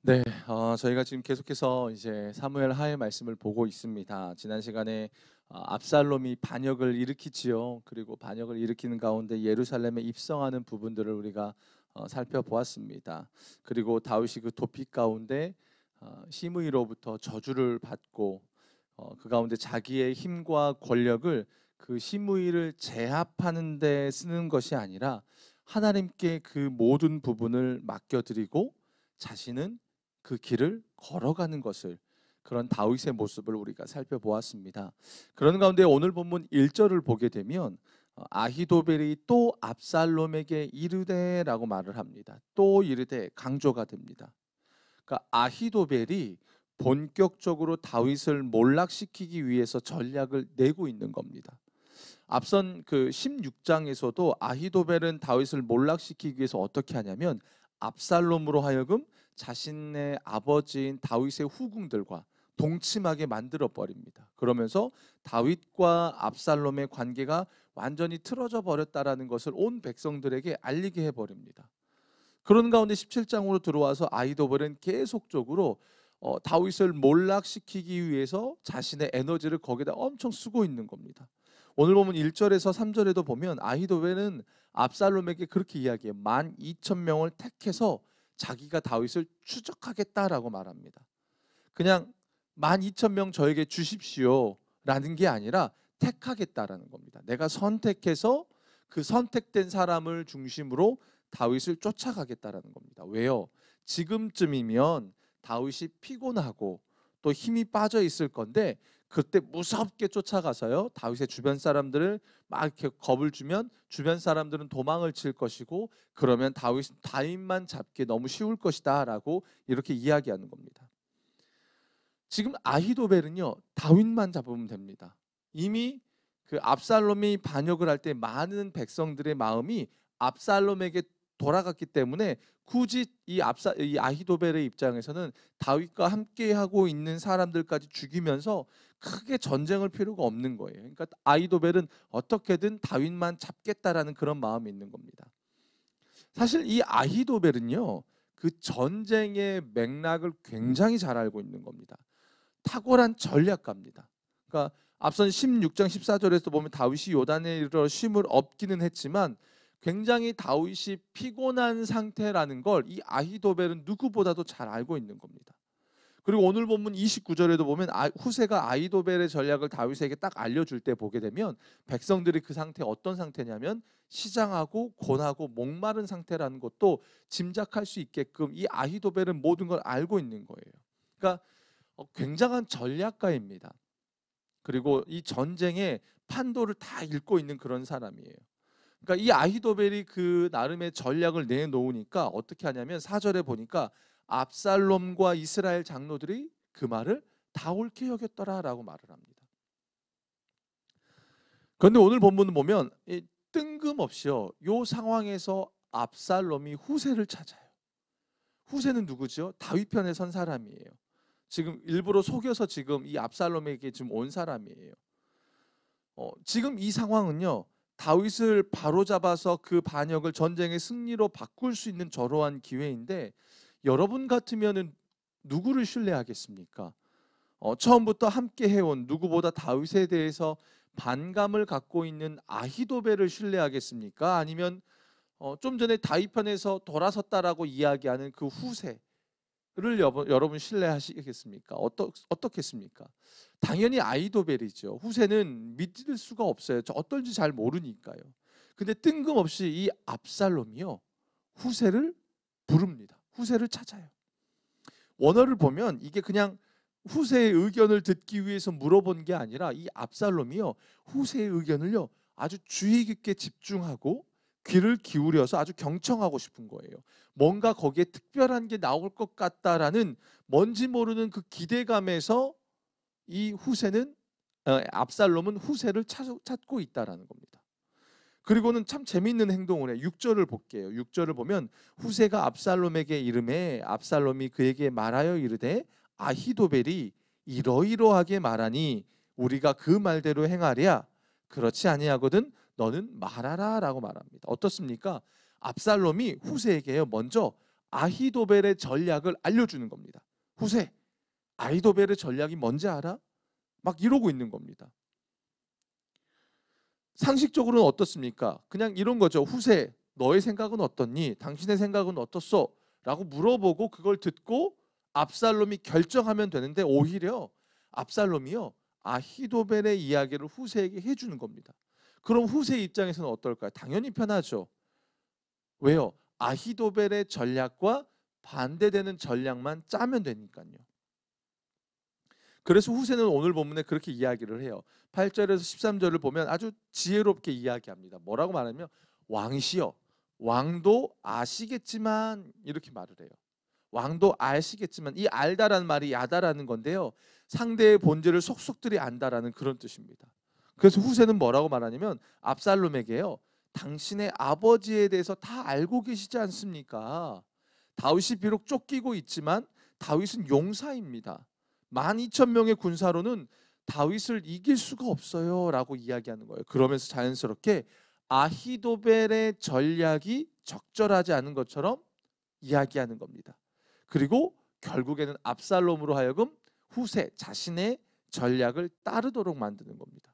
네, 저희가 지금 계속해서 이제 사무엘 하의 말씀을 보고 있습니다. 지난 시간에 압살롬이 반역을 일으키지요. 그리고 반역을 일으키는 가운데 예루살렘에 입성하는 부분들을 우리가 살펴보았습니다. 그리고 다윗이 그 도피 가운데 시므이로부터 저주를 받고 그 가운데 자기의 힘과 권력을 그 시므이를 제압하는 데 쓰는 것이 아니라 하나님께 그 모든 부분을 맡겨드리고 자신은 그 길을 걸어가는 것을, 그런 다윗의 모습을 우리가 살펴보았습니다. 그런 가운데 오늘 본문 1절을 보게 되면 아히도벨이 또 압살롬에게 이르되라고 말을 합니다. 또 이르되, 강조가 됩니다. 그러니까 아히도벨이 본격적으로 다윗을 몰락시키기 위해서 전략을 내고 있는 겁니다. 앞선 그 16장에서도 아히도벨은 다윗을 몰락시키기 위해서 어떻게 하냐면 압살롬으로 하여금 자신의 아버지인 다윗의 후궁들과 동침하게 만들어 버립니다. 그러면서 다윗과 압살롬의 관계가 완전히 틀어져 버렸다라는 것을 온 백성들에게 알리게 해 버립니다. 그런 가운데 17장으로 들어와서 아히도벨은 계속적으로 다윗을 몰락시키기 위해서 자신의 에너지를 거기다 엄청 쓰고 있는 겁니다. 오늘 보면 1절에서 3절에도 보면 아히도벨은 압살롬에게 그렇게 이야기해요. 12,000명을 택해서 자기가 다윗을 추적하겠다라고 말합니다. 그냥 12,000명 저에게 주십시오 라는 게 아니라 택하겠다라는 겁니다. 내가 선택해서 그 선택된 사람을 중심으로 다윗을 쫓아가겠다라는 겁니다. 왜요? 지금쯤이면 다윗이 피곤하고 또 힘이 빠져 있을 건데 그때 무섭게 쫓아가서요, 다윗의 주변 사람들을 막 이렇게 겁을 주면 주변 사람들은 도망을 칠 것이고, 그러면 다윗만 잡기 너무 쉬울 것이다라고 이렇게 이야기하는 겁니다. 지금 아히도벨은요, 다윗만 잡으면 됩니다. 이미 그 압살롬이 반역을 할 때 많은 백성들의 마음이 압살롬에게 돌아갔기 때문에 굳이 이 아히도벨의 입장에서는 다윗과 함께 하고 있는 사람들까지 죽이면서 크게 전쟁을 필요가 없는 거예요. 그러니까 아히도벨은 어떻게든 다윗만 잡겠다라는 그런 마음이 있는 겁니다. 사실 이 아히도벨은요, 그 전쟁의 맥락을 굉장히 잘 알고 있는 겁니다. 탁월한 전략가입니다. 그러니까 앞선 16장 14절에서 보면 다윗이 요단에 이르러 쉼을 얻기는 했지만 굉장히 다윗이 피곤한 상태라는 걸 이 아히도벨은 누구보다도 잘 알고 있는 겁니다. 그리고 오늘 본문 29절에도 보면 후세가 아히도벨의 전략을 다윗에게 딱 알려줄 때 보게 되면 백성들이 그 상태 어떤 상태냐면 시장하고 곤하고 목마른 상태라는 것도 짐작할 수 있게끔 이 아히도벨은 모든 걸 알고 있는 거예요. 그러니까 굉장한 전략가입니다. 그리고 이 전쟁의 판도를 다 읽고 있는 그런 사람이에요. 그러니까 이 아히도벨이 그 나름의 전략을 내놓으니까 어떻게 하냐면 4절에 보니까 압살롬과 이스라엘 장로들이 그 말을 다 옳게 여겼더라라고 말을 합니다. 그런데 오늘 본문을 보면 뜬금없이요, 요 상황에서 압살롬이 후세를 찾아요. 후세는 누구죠? 다윗 편에 선 사람이에요. 지금 일부러 속여서 지금 이 압살롬에게 지금 온 사람이에요. 지금 이 상황은요, 다윗을 바로잡아서 그 반역을 전쟁의 승리로 바꿀 수 있는 저러한 기회인데, 여러분 같으면은 누구를 신뢰하겠습니까? 처음부터 함께 해온 누구보다 다윗에 대해서 반감을 갖고 있는 아히도벨을 신뢰하겠습니까? 아니면 좀 전에 다윗 편에서 돌아섰다라고 이야기하는 그 후세 를 여러분 신뢰하시겠습니까? 어떻겠습니까? 당연히 아이도벨이죠. 후세는 믿을 수가 없어요. 저 어떨지 잘 모르니까요. 근데 뜬금없이 이 압살롬이요, 후세를 부릅니다. 후세를 찾아요. 원어를 보면 이게 그냥 후세의 의견을 듣기 위해서 물어본 게 아니라 이 압살롬이요, 후세의 의견을요 아주 주의 깊게 집중하고 귀를 기울여서 아주 경청하고 싶은 거예요. 뭔가 거기에 특별한 게 나올 것 같다라는 뭔지 모르는 그 기대감에서 이 후세는 압살롬은 후세를 찾고 있다라는 겁니다. 그리고는 참 재미있는 행동을 해. 6절을 볼게요. 6절을 보면 후세가 압살롬에게 이르매 압살롬이 그에게 말하여 이르되 아히도벨이 이러이러하게 말하니 우리가 그 말대로 행하랴. 그렇지 아니하거든 너는 말하라라고 말합니다. 어떻습니까? 압살롬이 후세에게요, 먼저 아히도벨의 전략을 알려주는 겁니다. 후세, 아히도벨의 전략이 뭔지 알아? 막 이러고 있는 겁니다. 상식적으로는 어떻습니까? 그냥 이런 거죠. 후세, 너의 생각은 어떻니? 당신의 생각은 어떻소? 라고 물어보고 그걸 듣고 압살롬이 결정하면 되는데, 오히려 압살롬이요, 아히도벨의 이야기를 후세에게 해주는 겁니다. 그럼 후세 입장에서는 어떨까요? 당연히 편하죠. 왜요? 아히도벨의 전략과 반대되는 전략만 짜면 되니까요. 그래서 후세는 오늘 본문에 그렇게 이야기를 해요. 8절에서 13절을 보면 아주 지혜롭게 이야기합니다. 뭐라고 말하면, 왕이시여, 왕도 아시겠지만, 이렇게 말을 해요. 왕도 아시겠지만, 이 알다라는 말이 야다라는 건데요, 상대의 본질을 속속들이 안다라는 그런 뜻입니다. 그래서 후세는 뭐라고 말하냐면, 압살롬에게요, 당신의 아버지에 대해서 다 알고 계시지 않습니까? 다윗이 비록 쫓기고 있지만 다윗은 용사입니다. 12,000명의 군사로는 다윗을 이길 수가 없어요 라고 이야기하는 거예요. 그러면서 자연스럽게 아히도벨의 전략이 적절하지 않은 것처럼 이야기하는 겁니다. 그리고 결국에는 압살롬으로 하여금 후세 자신의 전략을 따르도록 만드는 겁니다.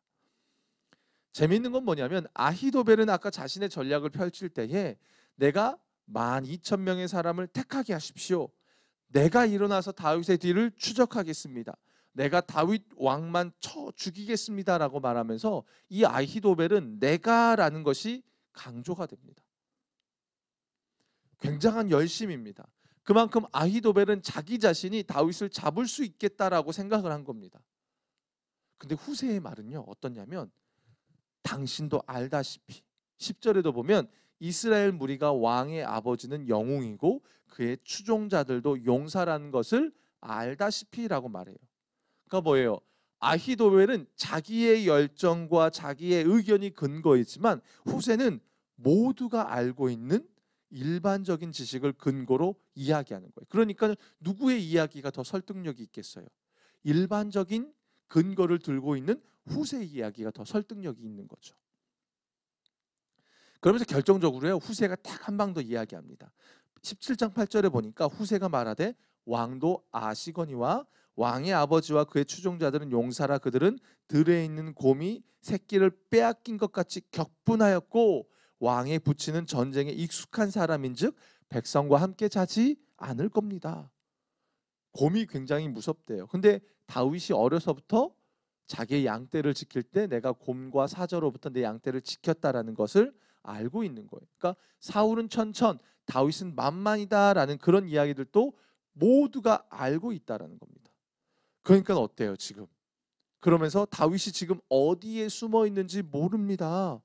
재미있는 건 뭐냐면, 아히도벨은 아까 자신의 전략을 펼칠 때에 내가 12,000명의 사람을 택하게 하십시오. 내가 일어나서 다윗의 뒤를 추적하겠습니다. 내가 다윗 왕만 쳐 죽이겠습니다 라고 말하면서, 이 아히도벨은 내가라는 것이 강조가 됩니다. 굉장한 열심입니다. 그만큼 아히도벨은 자기 자신이 다윗을 잡을 수 있겠다라고 생각을 한 겁니다. 근데 후세의 말은요, 어떠냐면, 당신도 알다시피 10절에도 보면, 이스라엘 무리가 왕의 아버지는 영웅이고 그의 추종자들도 용사라는 것을 알다시피라고 말해요. 그러니까 뭐예요? 아히도벨은 자기의 열정과 자기의 의견이 근거이지만, 후세는 모두가 알고 있는 일반적인 지식을 근거로 이야기하는 거예요. 그러니까 누구의 이야기가 더 설득력이 있겠어요? 일반적인 근거를 들고 있는 후세의 이야기가 더 설득력이 있는 거죠. 그러면서 결정적으로요, 후세가 딱 한 방 더 이야기합니다. 17장 8절에 보니까 후세가 말하되, 왕도 아시거니와 왕의 아버지와 그의 추종자들은 용사라, 그들은 들에 있는 곰이 새끼를 빼앗긴 것 같이 격분하였고 왕의 부치는 전쟁에 익숙한 사람인즉 백성과 함께 자지 않을 겁니다. 곰이 굉장히 무섭대요. 근데 다윗이 어려서부터 자기의 양떼를 지킬 때 내가 곰과 사자로부터 내 양떼를 지켰다라는 것을 알고 있는 거예요. 그러니까 사울은 천천, 다윗은 만만이다라는 그런 이야기들도 모두가 알고 있다라는 겁니다. 그러니까 어때요 지금? 그러면서 다윗이 지금 어디에 숨어 있는지 모릅니다.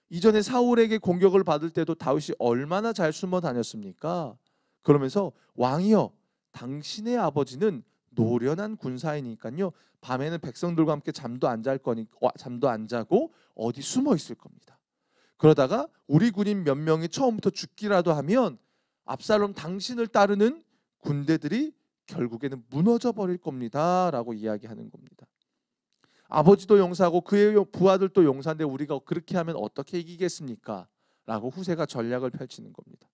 이전에 사울에게 공격을 받을 때도 다윗이 얼마나 잘 숨어 다녔습니까? 그러면서, 왕이여, 당신의 아버지는 노련한 군사이니까요, 밤에는 백성들과 함께 잠도 안 자고 어디 숨어 있을 겁니다. 그러다가 우리 군인 몇 명이 처음부터 죽기라도 하면 압살롬 당신을 따르는 군대들이 결국에는 무너져 버릴 겁니다 라고 이야기하는 겁니다. 아버지도 용사고 그의 부하들도 용사인데 우리가 그렇게 하면 어떻게 이기겠습니까? 라고 후세가 전략을 펼치는 겁니다.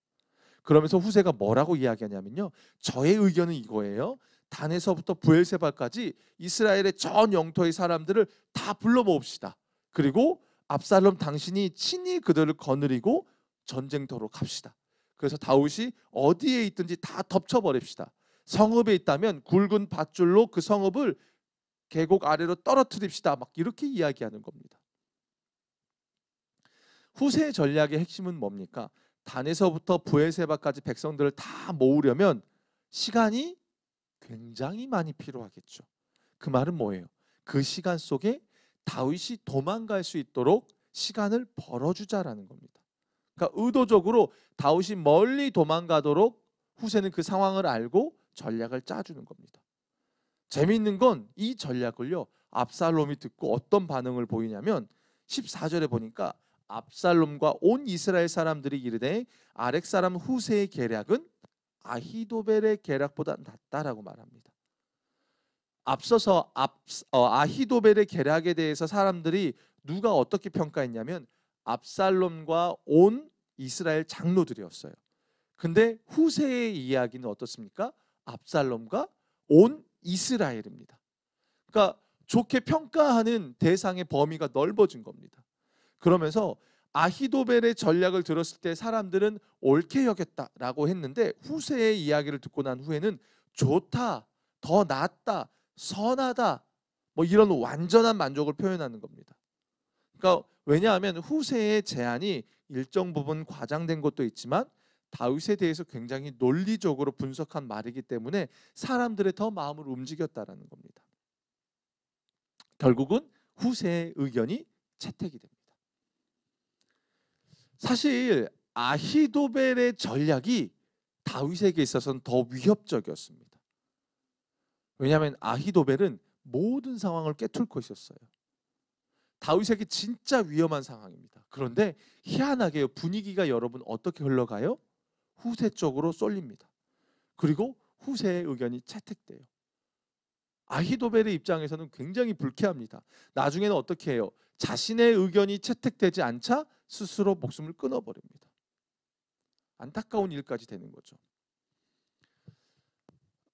그러면서 후세가 뭐라고 이야기하냐면요, 저의 의견은 이거예요. 단에서부터 부엘세바까지 이스라엘의 전 영토의 사람들을 다 불러 모읍시다. 그리고 압살롬 당신이 친히 그들을 거느리고 전쟁터로 갑시다. 그래서 다윗이 어디에 있든지 다 덮쳐버립시다. 성읍에 있다면 굵은 밧줄로 그 성읍을 계곡 아래로 떨어뜨립시다. 막 이렇게 이야기하는 겁니다. 후세의 전략의 핵심은 뭡니까? 단에서부터 부엘세바까지 백성들을 다 모으려면 시간이 굉장히 많이 필요하겠죠. 그 말은 뭐예요? 그 시간 속에 다윗이 도망갈 수 있도록 시간을 벌어주자라는 겁니다. 그러니까 의도적으로 다윗이 멀리 도망가도록 후세는 그 상황을 알고 전략을 짜주는 겁니다. 재미있는 건 이 전략을요, 압살롬이 듣고 어떤 반응을 보이냐면 14절에 보니까 압살롬과 온 이스라엘 사람들이 이르되 아렉 사람 후세의 계략은 아히도벨의 계략보다 낫다라고 말합니다. 앞서서 아히도벨의 계략에 대해서 사람들이 누가 어떻게 평가했냐면 압살롬과 온 이스라엘 장로들이었어요. 근데 후세의 이야기는 어떻습니까? 압살롬과 온 이스라엘입니다. 그러니까 좋게 평가하는 대상의 범위가 넓어진 겁니다. 그러면서 아히도벨의 전략을 들었을 때 사람들은 옳게 여겼다라고 했는데 후세의 이야기를 듣고 난 후에는 좋다, 더 낫다, 선하다, 뭐 이런 완전한 만족을 표현하는 겁니다. 그러니까 왜냐하면 후세의 제안이 일정 부분 과장된 것도 있지만 다윗에 대해서 굉장히 논리적으로 분석한 말이기 때문에 사람들의 더 마음을 움직였다라는 겁니다. 결국은 후세의 의견이 채택이 됩니다. 사실 아히도벨의 전략이 다윗에게 있어서는 더 위협적이었습니다. 왜냐하면 아히도벨은 모든 상황을 꿰뚫고 있었어요. 다윗에게 진짜 위험한 상황입니다. 그런데 희한하게 분위기가 여러분 어떻게 흘러가요? 후세 쪽으로 쏠립니다. 그리고 후세의 의견이 채택돼요. 아히도벨의 입장에서는 굉장히 불쾌합니다. 나중에는 어떻게 해요? 자신의 의견이 채택되지 않자 스스로 목숨을 끊어버립니다. 안타까운 일까지 되는 거죠.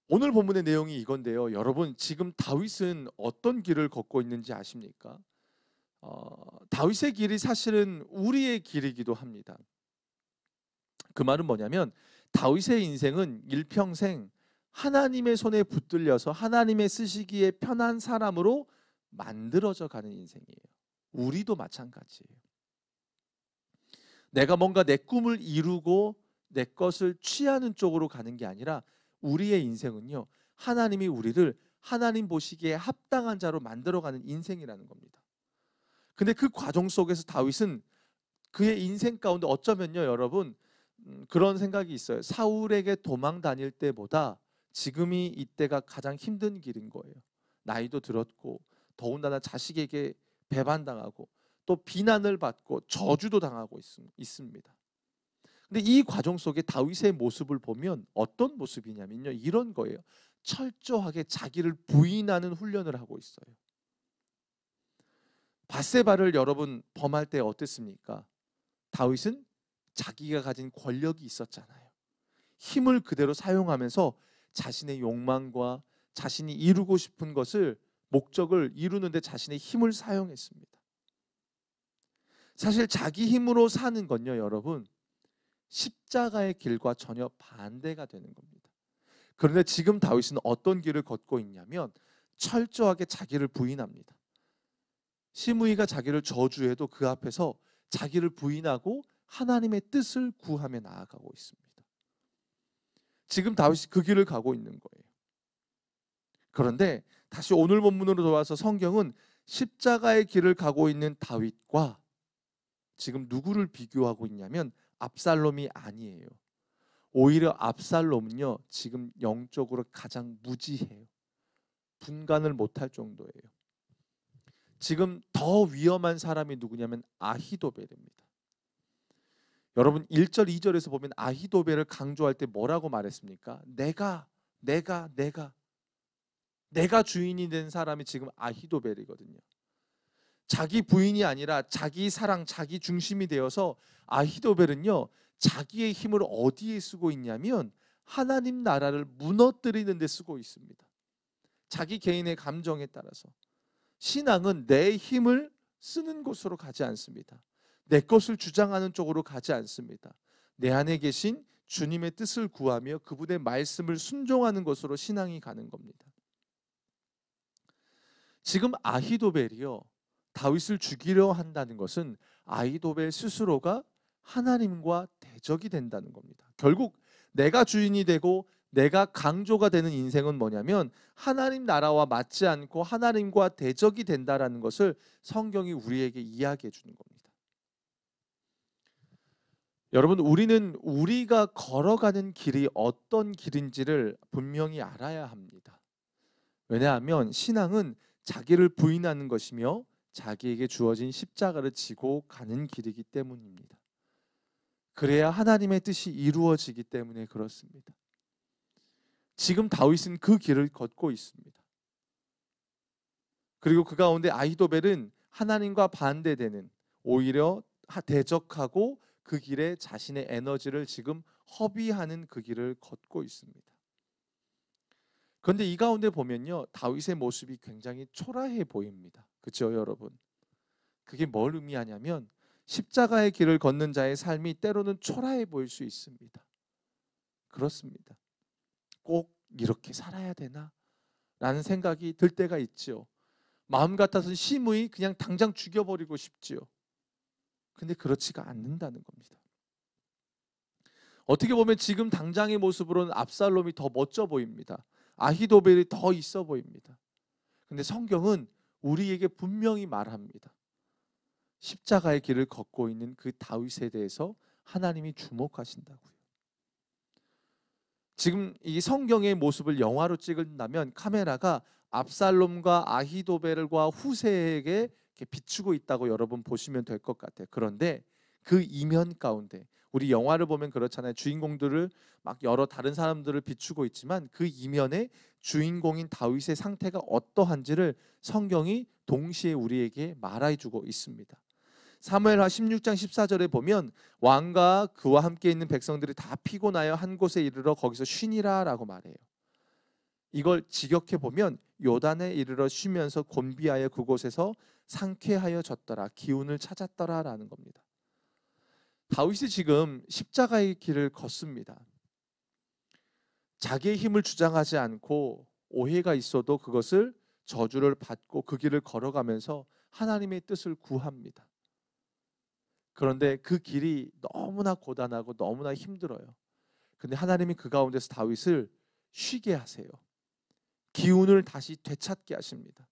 오늘 본문의 내용이 이건데요. 여러분 지금 다윗은 어떤 길을 걷고 있는지 아십니까? 다윗의 길이 사실은 우리의 길이기도 합니다. 그 말은 뭐냐면 다윗의 인생은 일평생 하나님의 손에 붙들려서 하나님의 쓰시기에 편한 사람으로 만들어져 가는 인생이에요. 우리도 마찬가지예요. 내가 뭔가 내 꿈을 이루고 내 것을 취하는 쪽으로 가는 게 아니라 우리의 인생은요, 하나님이 우리를 하나님 보시기에 합당한 자로 만들어가는 인생이라는 겁니다. 근데 그 과정 속에서 다윗은 그의 인생 가운데 어쩌면요, 여러분 그런 생각이 있어요. 사울에게 도망 다닐 때보다 지금이 이때가 가장 힘든 길인 거예요. 나이도 들었고 더군다나 자식에게 배반당하고 또 비난을 받고 저주도 당하고 있습니다. 근데 이 과정 속에 다윗의 모습을 보면 어떤 모습이냐면요, 이런 거예요. 철저하게 자기를 부인하는 훈련을 하고 있어요. 밧세바를 여러분 범할 때 어땠습니까? 다윗은 자기가 가진 권력이 있었잖아요. 힘을 그대로 사용하면서 자신의 욕망과 자신이 이루고 싶은 것을 목적을 이루는데 자신의 힘을 사용했습니다. 사실 자기 힘으로 사는 건요, 여러분 십자가의 길과 전혀 반대가 되는 겁니다. 그런데 지금 다윗은 어떤 길을 걷고 있냐면 철저하게 자기를 부인합니다. 시므이가 자기를 저주해도 그 앞에서 자기를 부인하고 하나님의 뜻을 구하며 나아가고 있습니다. 지금 다윗이 그 길을 가고 있는 거예요. 그런데 다시 오늘 본문으로 돌아와서 성경은 십자가의 길을 가고 있는 다윗과 지금 누구를 비교하고 있냐면 압살롬이 아니에요. 오히려 압살롬은요, 지금 영적으로 가장 무지해요. 분간을 못할 정도예요. 지금 더 위험한 사람이 누구냐면 아히도벨입니다. 여러분 1절 2절에서 보면 아히도벨을 강조할 때 뭐라고 말했습니까? 내가 주인이 된 사람이 지금 아히도벨이거든요. 자기 부인이 아니라 자기 사랑, 자기 중심이 되어서 아히도벨은요, 자기의 힘을 어디에 쓰고 있냐면 하나님 나라를 무너뜨리는 데 쓰고 있습니다. 자기 개인의 감정에 따라서. 신앙은 내 힘을 쓰는 곳으로 가지 않습니다. 내 것을 주장하는 쪽으로 가지 않습니다. 내 안에 계신 주님의 뜻을 구하며 그분의 말씀을 순종하는 것으로 신앙이 가는 겁니다. 지금 아히도벨이요, 다윗을 죽이려 한다는 것은 아히도벨 스스로가 하나님과 대적이 된다는 겁니다. 결국 내가 주인이 되고 내가 강조가 되는 인생은 뭐냐면 하나님 나라와 맞지 않고 하나님과 대적이 된다라는 것을 성경이 우리에게 이야기해 주는 겁니다. 여러분 우리는 우리가 걸어가는 길이 어떤 길인지를 분명히 알아야 합니다. 왜냐하면 신앙은 자기를 부인하는 것이며 자기에게 주어진 십자가를 지고 가는 길이기 때문입니다. 그래야 하나님의 뜻이 이루어지기 때문에 그렇습니다. 지금 다윗은 그 길을 걷고 있습니다. 그리고 그 가운데 아히도벨은 하나님과 반대되는, 오히려 대적하고 그 길에 자신의 에너지를 지금 허비하는 그 길을 걷고 있습니다. 그런데 이 가운데 보면요, 다윗의 모습이 굉장히 초라해 보입니다. 그렇죠, 여러분? 그게 뭘 의미하냐면 십자가의 길을 걷는 자의 삶이 때로는 초라해 보일 수 있습니다. 그렇습니다. 꼭 이렇게 살아야 되나? 라는 생각이 들 때가 있지요. 마음 같아서는 심의 그냥 당장 죽여버리고 싶지요. 근데 그렇지가 않는다는 겁니다. 어떻게 보면 지금 당장의 모습으로는 압살롬이 더 멋져 보입니다. 아히도벨이 더 있어 보입니다. 근데 성경은 우리에게 분명히 말합니다. 십자가의 길을 걷고 있는 그 다윗에 대해서 하나님이 주목하신다고요. 지금 이 성경의 모습을 영화로 찍는다면 카메라가 압살롬과 아히도벨과 후세에게 이렇게 비추고 있다고 여러분 보시면 될 것 같아요. 그런데 그 이면 가운데 우리 영화를 보면 그렇잖아요. 주인공들을 막 여러 다른 사람들을 비추고 있지만 그 이면에 주인공인 다윗의 상태가 어떠한지를 성경이 동시에 우리에게 말해주고 있습니다. 사무엘하 16장 14절에 보면 왕과 그와 함께 있는 백성들이 다 피곤하여 한 곳에 이르러 거기서 쉬니라라고 말해요. 이걸 직역해 보면 요단에 이르러 쉬면서 곤비하여 그곳에서 상쾌하여 졌더라, 기운을 찾았더라라는 겁니다. 다윗이 지금 십자가의 길을 걷습니다. 자기의 힘을 주장하지 않고 오해가 있어도 그것을 저주를 받고 그 길을 걸어가면서 하나님의 뜻을 구합니다. 그런데 그 길이 너무나 고단하고 너무나 힘들어요. 근데 하나님이 그 가운데서 다윗을 쉬게 하세요. 기운을 다시 되찾게 하십니다.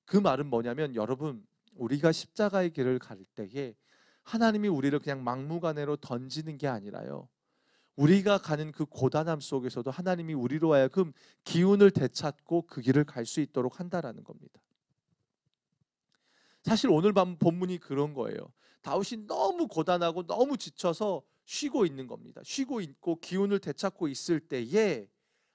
그 말은 뭐냐면 여러분, 우리가 십자가의 길을 갈 때에 하나님이 우리를 그냥 막무가내로 던지는 게 아니라요, 우리가 가는 그 고단함 속에서도 하나님이 우리로 하여금 기운을 되찾고 그 길을 갈 수 있도록 한다라는 겁니다. 사실 오늘 본문이 그런 거예요. 다윗이 너무 고단하고 너무 지쳐서 쉬고 있는 겁니다. 쉬고 있고 기운을 되찾고 있을 때에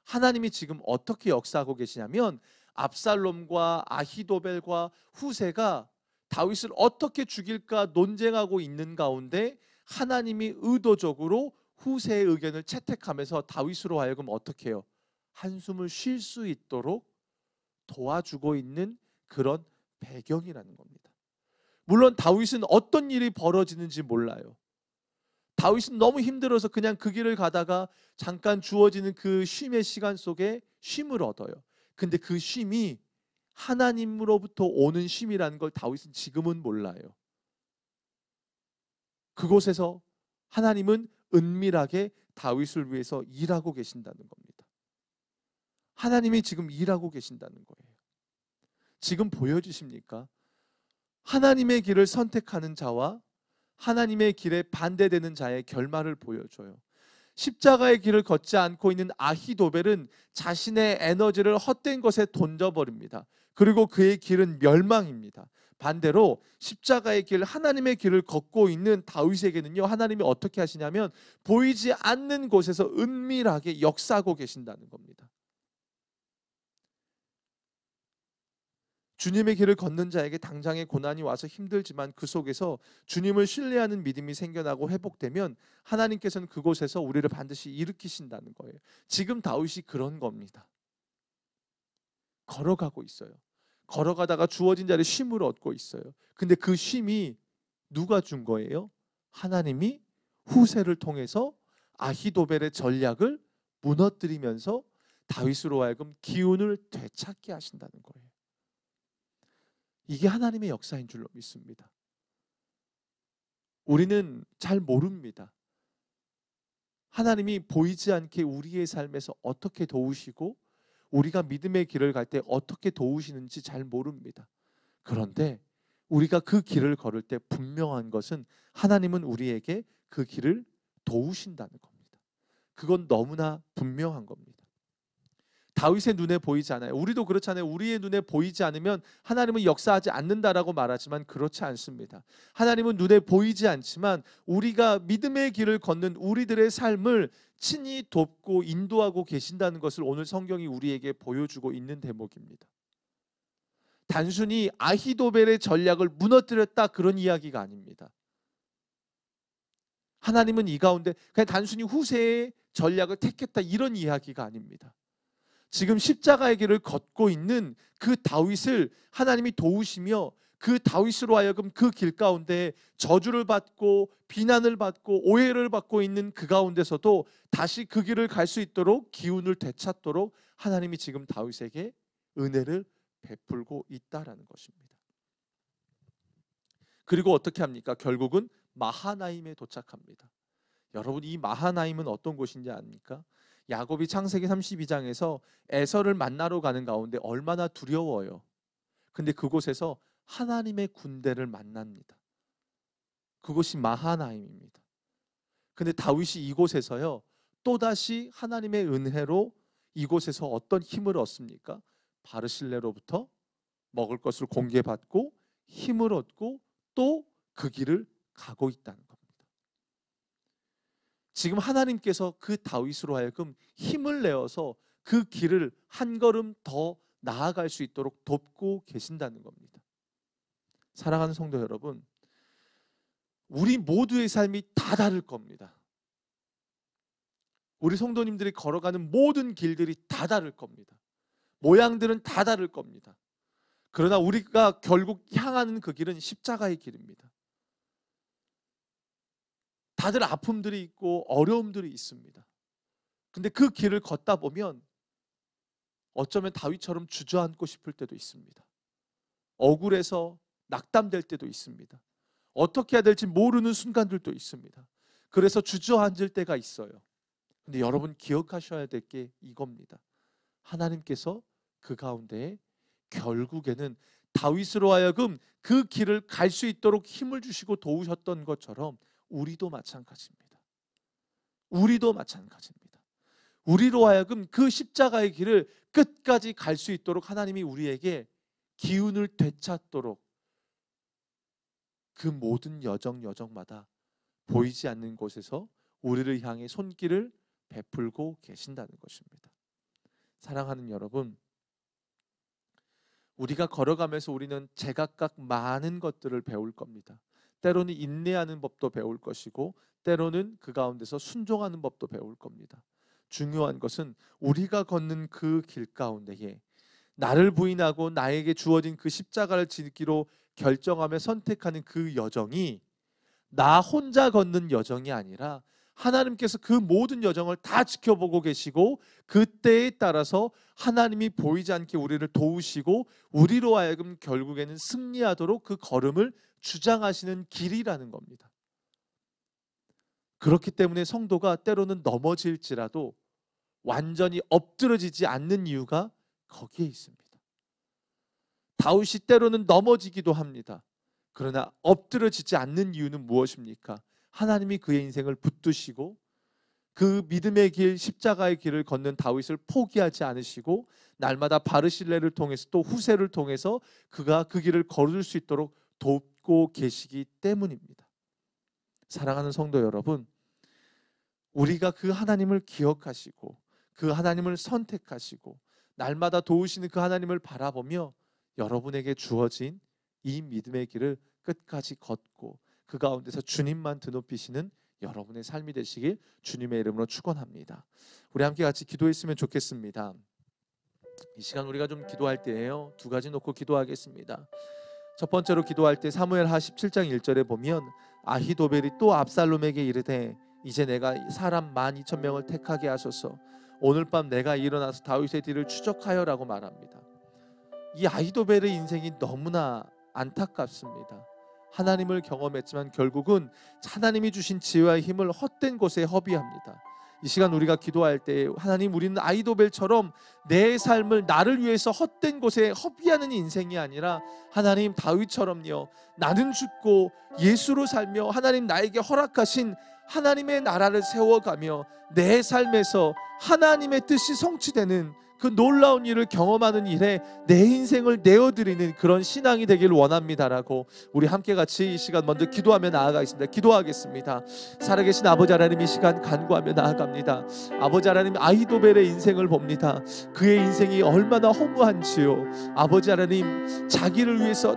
하나님이 지금 어떻게 역사하고 계시냐면 압살롬과 아히도벨과 후세가 다윗을 어떻게 죽일까 논쟁하고 있는 가운데 하나님이 의도적으로 후세의 의견을 채택하면서 다윗으로 하여금 어떻게 해요? 한숨을 쉴 수 있도록 도와주고 있는 그런 배경이라는 겁니다. 물론 다윗은 어떤 일이 벌어지는지 몰라요. 다윗은 너무 힘들어서 그냥 그 길을 가다가 잠깐 주어지는 그 쉼의 시간 속에 쉼을 얻어요. 근데 그 쉼이 하나님으로부터 오는 쉼이라는 걸 다윗은 지금은 몰라요. 그곳에서 하나님은 은밀하게 다윗을 위해서 일하고 계신다는 겁니다. 하나님이 지금 일하고 계신다는 거예요. 지금 보여지십니까? 하나님의 길을 선택하는 자와 하나님의 길에 반대되는 자의 결말을 보여줘요. 십자가의 길을 걷지 않고 있는 아히도벨은 자신의 에너지를 헛된 것에 던져버립니다. 그리고 그의 길은 멸망입니다. 반대로 십자가의 길, 하나님의 길을 걷고 있는 다윗에게는요, 하나님이 어떻게 하시냐면 보이지 않는 곳에서 은밀하게 역사하고 계신다는 겁니다. 주님의 길을 걷는 자에게 당장의 고난이 와서 힘들지만 그 속에서 주님을 신뢰하는 믿음이 생겨나고 회복되면 하나님께서는 그곳에서 우리를 반드시 일으키신다는 거예요. 지금 다윗이 그런 겁니다. 걸어가고 있어요. 걸어가다가 주어진 자리에 쉼을 얻고 있어요. 근데 그 쉼이 누가 준 거예요? 하나님이 후세를 통해서 아히도벨의 전략을 무너뜨리면서 다윗으로 하여금 기운을 되찾게 하신다는 거예요. 이게 하나님의 역사인 줄로 믿습니다. 우리는 잘 모릅니다. 하나님이 보이지 않게 우리의 삶에서 어떻게 도우시고 우리가 믿음의 길을 갈 때 어떻게 도우시는지 잘 모릅니다. 그런데 우리가 그 길을 걸을 때 분명한 것은 하나님은 우리에게 그 길을 도우신다는 겁니다. 그건 너무나 분명한 겁니다. 다윗의 눈에 보이지 않아요. 우리도 그렇잖아요. 우리의 눈에 보이지 않으면 하나님은 역사하지 않는다라고 말하지만 그렇지 않습니다. 하나님은 눈에 보이지 않지만 우리가 믿음의 길을 걷는 우리들의 삶을 친히 돕고 인도하고 계신다는 것을 오늘 성경이 우리에게 보여주고 있는 대목입니다. 단순히 아히도벨의 전략을 무너뜨렸다 그런 이야기가 아닙니다. 하나님은 이 가운데 그냥 단순히 후세의 전략을 택했다 이런 이야기가 아닙니다. 지금 십자가의 길을 걷고 있는 그 다윗을 하나님이 도우시며 그 다윗으로 하여금 그 길 가운데 저주를 받고 비난을 받고 오해를 받고 있는 그 가운데서도 다시 그 길을 갈 수 있도록 기운을 되찾도록 하나님이 지금 다윗에게 은혜를 베풀고 있다라는 것입니다. 그리고 어떻게 합니까? 결국은 마하나임에 도착합니다. 여러분, 이 마하나임은 어떤 곳인지 아닙니까? 야곱이 창세기 32장에서 에서를 만나러 가는 가운데 얼마나 두려워요. 근데 그곳에서 하나님의 군대를 만납니다. 그곳이 마하나임입니다. 근데 다윗이 이곳에서요, 또다시 하나님의 은혜로 이곳에서 어떤 힘을 얻습니까? 바르실레로부터 먹을 것을 공개받고 힘을 얻고 또 그 길을 가고 있다는 겁니다. 지금 하나님께서 그 다윗으로 하여금 힘을 내어서 그 길을 한 걸음 더 나아갈 수 있도록 돕고 계신다는 겁니다. 사랑하는 성도 여러분, 우리 모두의 삶이 다 다를 겁니다. 우리 성도님들이 걸어가는 모든 길들이 다 다를 겁니다. 모양들은 다 다를 겁니다. 그러나 우리가 결국 향하는 그 길은 십자가의 길입니다. 다들 아픔들이 있고 어려움들이 있습니다. 근데 그 길을 걷다 보면 어쩌면 다윗처럼 주저앉고 싶을 때도 있습니다. 억울해서 낙담될 때도 있습니다. 어떻게 해야 될지 모르는 순간들도 있습니다. 그래서 주저앉을 때가 있어요. 근데 여러분 기억하셔야 될 게 이겁니다. 하나님께서 그 가운데 결국에는 다윗으로 하여금 그 길을 갈 수 있도록 힘을 주시고 도우셨던 것처럼 우리도 마찬가지입니다. 우리도 마찬가지입니다. 우리로 하여금 그 십자가의 길을 끝까지 갈 수 있도록 하나님이 우리에게 기운을 되찾도록 그 모든 여정마다 보이지 않는 곳에서 우리를 향해 손길을 베풀고 계신다는 것입니다. 사랑하는 여러분, 우리가 걸어가면서 우리는 제각각 많은 것들을 배울 겁니다. 때로는 인내하는 법도 배울 것이고 때로는 그 가운데서 순종하는 법도 배울 겁니다. 중요한 것은 우리가 걷는 그 길 가운데에 나를 부인하고 나에게 주어진 그 십자가를 지기로 결정하며 선택하는 그 여정이 나 혼자 걷는 여정이 아니라 하나님께서 그 모든 여정을 다 지켜보고 계시고 그때에 따라서 하나님이 보이지 않게 우리를 도우시고 우리로 하여금 결국에는 승리하도록 그 걸음을 주장하시는 길이라는 겁니다. 그렇기 때문에 성도가 때로는 넘어질지라도 완전히 엎드러지지 않는 이유가 거기에 있습니다. 다윗이 때로는 넘어지기도 합니다. 그러나 엎드러지지 않는 이유는 무엇입니까? 하나님이 그의 인생을 붙드시고 그 믿음의 길, 십자가의 길을 걷는 다윗을 포기하지 않으시고 날마다 바르실레를 통해서 또 후세를 통해서 그가 그 길을 걸을 수 있도록 돕고 계시기 때문입니다. 사랑하는 성도 여러분, 우리가 그 하나님을 기억하시고 그 하나님을 선택하시고 날마다 도우시는 그 하나님을 바라보며 여러분에게 주어진 이 믿음의 길을 끝까지 걷고 그 가운데서 주님만 드높이시는 여러분의 삶이 되시길 주님의 이름으로 축원합니다. 우리 함께 같이 기도했으면 좋겠습니다. 이 시간 우리가 좀 기도할 때예요. 두 가지 놓고 기도하겠습니다. 첫 번째로 기도할 때 사무엘하 17장 1절에 보면 아히도벨이 또 압살롬에게 이르되 이제 내가 사람 12,000명을 택하게 하소서. 오늘 밤 내가 일어나서 다윗의 뒤를 추적하여라고 말합니다. 이 아히도벨의 인생이 너무나 안타깝습니다. 하나님을 경험했지만 결국은 하나님이 주신 지혜와 힘을 헛된 곳에 허비합니다. 이 시간 우리가 기도할 때 하나님, 우리는 아히도벨처럼 내 삶을 나를 위해서 헛된 곳에 허비하는 인생이 아니라 하나님 다윗처럼요, 나는 죽고 예수로 살며 하나님 나에게 허락하신 하나님의 나라를 세워가며 내 삶에서 하나님의 뜻이 성취되는 그 놀라운 일을 경험하는 일에 내 인생을 내어드리는 그런 신앙이 되길 원합니다라고 우리 함께 같이 이 시간 먼저 기도하며 나아가겠습니다. 기도하겠습니다. 살아계신 아버지 하나님, 이 시간 간구하며 나아갑니다. 아버지 하나님, 아히도벨의 인생을 봅니다. 그의 인생이 얼마나 허무한지요. 아버지 하나님, 자기를 위해서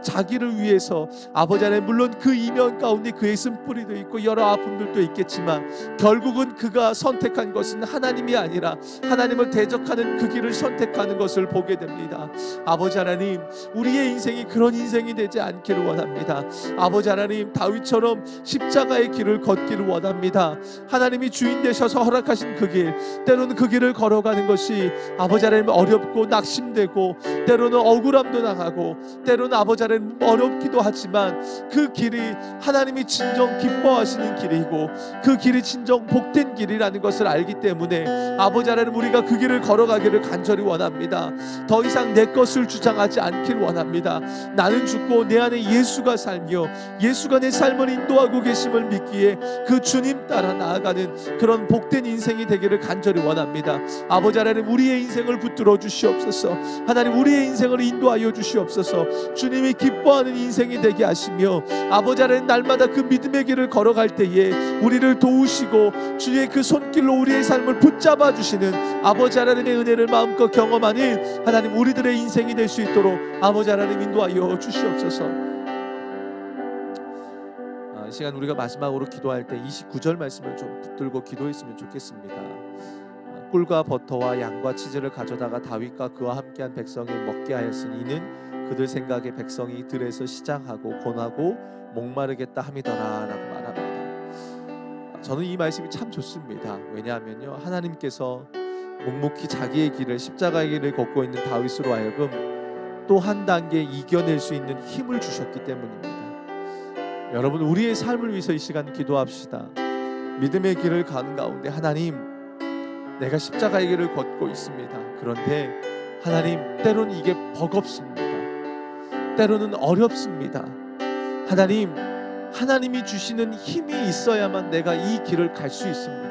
아버지 하나님, 물론 그 이면 가운데 그의 쓴뿌리도 있고 여러 아픔들도 있겠지만 결국은 그가 선택한 것은 하나님이 아니라 하나님을 대적하는 그 길을 선택하는 것을 보게 됩니다. 아버지 하나님, 우리의 인생이 그런 인생이 되지 않기를 원합니다. 아버지 하나님, 다윗처럼 십자가의 길을 걷기를 원합니다. 하나님이 주인 되셔서 허락하신 그 길, 때로는 그 길을 걸어가는 것이 아버지 하나님 어렵고 낙심되고 때로는 억울함도 당하고 때로는 아버지 하나님 어렵기도 하지만 그 길이 하나님이 진정 기뻐하시는 길이고 그 길이 진정 복된 길이라는 것을 알기 때문에 아버지 하나님, 우리가 그 길을 걸어가기를 간절히 원합니다. 더 이상 내 것을 주장하지 않길 원합니다. 나는 죽고 내 안에 예수가 살며 예수가 내 삶을 인도하고 계심을 믿기에 그 주님 따라 나아가는 그런 복된 인생이 되기를 간절히 원합니다. 아버지 하나님, 우리의 인생을 붙들어 주시옵소서. 하나님, 우리의 인생을 인도하여 주시옵소서. 주님이 기뻐하는 인생이 되게 하시며 아버지 하나님, 날마다 그 믿음의 길을 걸어갈 때에 우리를 도우시고 주의 그 손길로 우리의 삶을 붙잡아 주시는 아버지 하나님의 은혜를 마음껏 경험하는 하나님, 우리들의 인생이 될 수 있도록 아버지 하나님 인도하여 주시옵소서. 이 시간 우리가 마지막으로 기도할 때 29절 말씀을 좀 붙들고 기도했으면 좋겠습니다. 꿀과 버터와 양과 치즈를 가져다가 다윗과 그와 함께한 백성이 먹게 하였으니 이는 그들 생각에 백성이 들에서 시장하고 고나고 목마르겠다 함이더라 라고 말합니다. 저는 이 말씀이 참 좋습니다. 왜냐하면요, 하나님께서 묵묵히 자기의 길을, 십자가의 길을 걷고 있는 다윗으로 하여금 또 한 단계 이겨낼 수 있는 힘을 주셨기 때문입니다. 여러분, 우리의 삶을 위해서 이 시간 기도합시다. 믿음의 길을 가는 가운데 하나님, 내가 십자가의 길을 걷고 있습니다. 그런데 하나님, 때로는 이게 버겁습니다. 때로는 어렵습니다. 하나님, 하나님이 주시는 힘이 있어야만 내가 이 길을 갈 수 있습니다.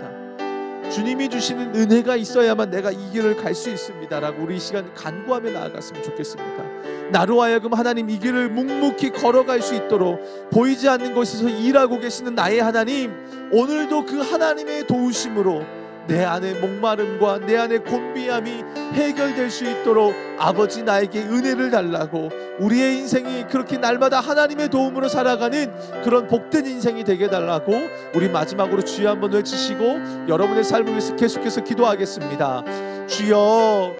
주님이 주시는 은혜가 있어야만 내가 이 길을 갈 수 있습니다 라고 우리 이 시간 간구하며 나아갔으면 좋겠습니다. 나로 하여금 하나님, 이 길을 묵묵히 걸어갈 수 있도록 보이지 않는 곳에서 일하고 계시는 나의 하나님, 오늘도 그 하나님의 도우심으로 내 안의 목마름과 내 안의 곤비함이 해결될 수 있도록 아버지, 나에게 은혜를 달라고, 우리의 인생이 그렇게 날마다 하나님의 도움으로 살아가는 그런 복된 인생이 되게 달라고 우리 마지막으로 주여 한번 외치시고 여러분의 삶을 위해서 계속해서 기도하겠습니다. 주여.